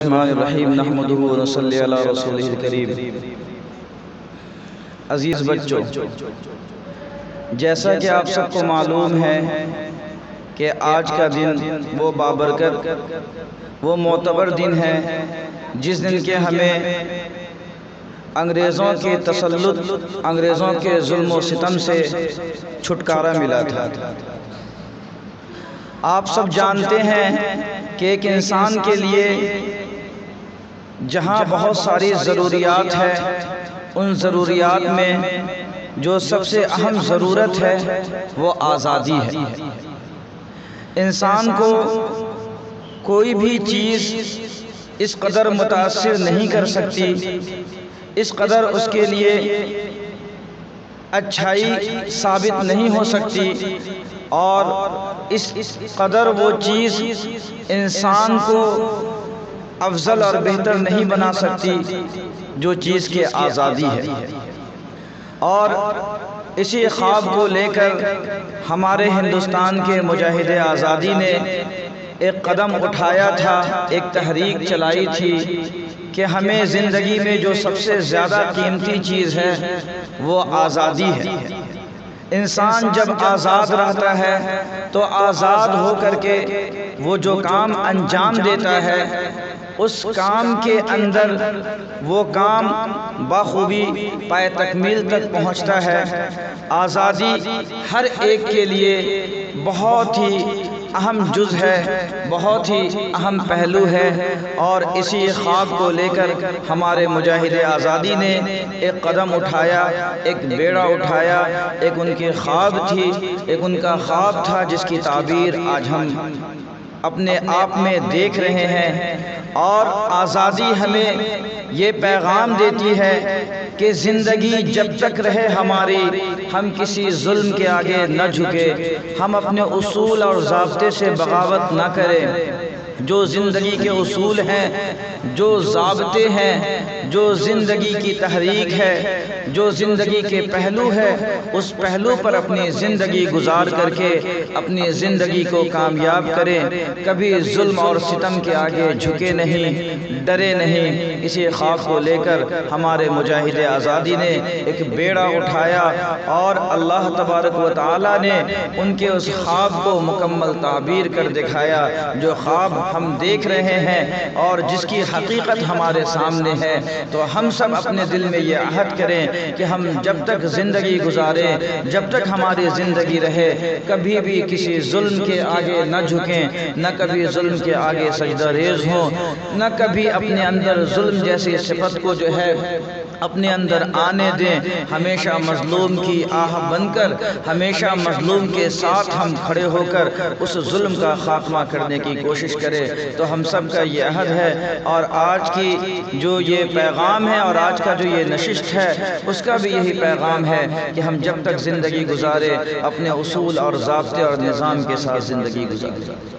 الرحمن الرحیم نحمدہ و نصلی علی رسولہ الکریم۔ عزیز بچوں، جیسا کہ آپ سب کو معلوم ہے کہ آج کا دن وہ بابرکت وہ معتبر دن ہے جس دن کے ہمیں انگریزوں کے تسلط، انگریزوں کے ظلم و ستم سے چھٹکارا ملا تھا۔ آپ سب جانتے ہیں کہ ایک انسان کے لیے جہاں بہت ساری ضروریات ہے، ان ضروریات میں جو سب سے اہم ضرورت ہے وہ آزادی ہے۔ انسان کو کوئی بھی چیز اس قدر متاثر نہیں کر سکتی، اس قدر اس کے لیے اچھائی ثابت نہیں ہو سکتی، اور اس قدر وہ چیز انسان کو افضل اور بہتر نہیں بنا سکتی جو چیز کی آزادی ہے۔ اور اسی خواب کو لے کر ہمارے ہندوستان کے مجاہد آزادی نے ایک قدم اٹھایا تھا، ایک تحریک چلائی تھی کہ ہمیں زندگی میں جو سب سے زیادہ قیمتی چیز ہے وہ آزادی ہے۔ انسان جب آزاد رہتا ہے تو آزاد ہو کر کے وہ جو کام انجام دیتا ہے اس کام کے اندر وہ کام بخوبی پائے تکمیل تک پہنچتا ہے۔ آزادی ہر ایک کے لیے بہت ہی اہم جز ہے، بہت ہی اہم پہلو ہے، اور اسی خواب کو لے کر ہمارے مجاہد آزادی نے ایک قدم اٹھایا، ایک بیڑا اٹھایا، ایک ان کی خواب تھی، ایک ان کا خواب تھا جس کی تعبیر آج ہم اپنے آپ میں دیکھ رہے ہیں۔ اور آزادی ہمیں یہ پیغام دیتی ہے کہ زندگی جب تک رہے ہماری، ہم کسی ظلم کے آگے نہ جھکے، ہم اپنے اصول اور ضابطے سے بغاوت نہ کریں۔ جو زندگی کے اصول ہیں، جو ضابطے ہیں، جو زندگی کی تحریک ہے، جو زندگی کے پہلو ہے، اس پہلو پر اپنی زندگی گزار کر کے اپنی زندگی کو کامیاب کریں۔ کبھی ظلم اور ستم کے آگے جھکے نہیں، ڈرے نہیں۔ اسی خواب کو لے کر ہمارے مجاہد آزادی نے ایک بیڑا اٹھایا، اور اللہ تبارک و تعالی نے ان کے اس خواب کو مکمل تعبیر کر دکھایا۔ جو خواب ہم دیکھ رہے ہیں اور جس کی حقیقت ہمارے سامنے ہے، تو ہم سب اپنے دل میں یہ عہد کریں کہ ہم جب تک زندگی گزاریں، جب تک ہماری زندگی رہے، کبھی بھی کسی ظلم کے آگے نہ جھکیں، نہ کبھی ظلم کے آگے سجدہ ریز ہوں، نہ کبھی اپنے اندر ظلم جیسی صفت کو جو ہے اپنے اندر آنے دیں۔ ہمیشہ مظلوم کی آہ بن کر، ہمیشہ مظلوم کے ساتھ ہم کھڑے ہو کر اس ظلم کا خاتمہ کرنے کی کوشش کریں۔ تو ہم سب کا یہ عہد ہے، اور آج کی جو یہ پیغام ہے اور آج کا جو یہ نشست ہے اس کا بھی یہی پیغام ہے کہ ہم جب تک زندگی گزارے اپنے اصول اور ضابطے اور نظام کے ساتھ زندگی گزاریں۔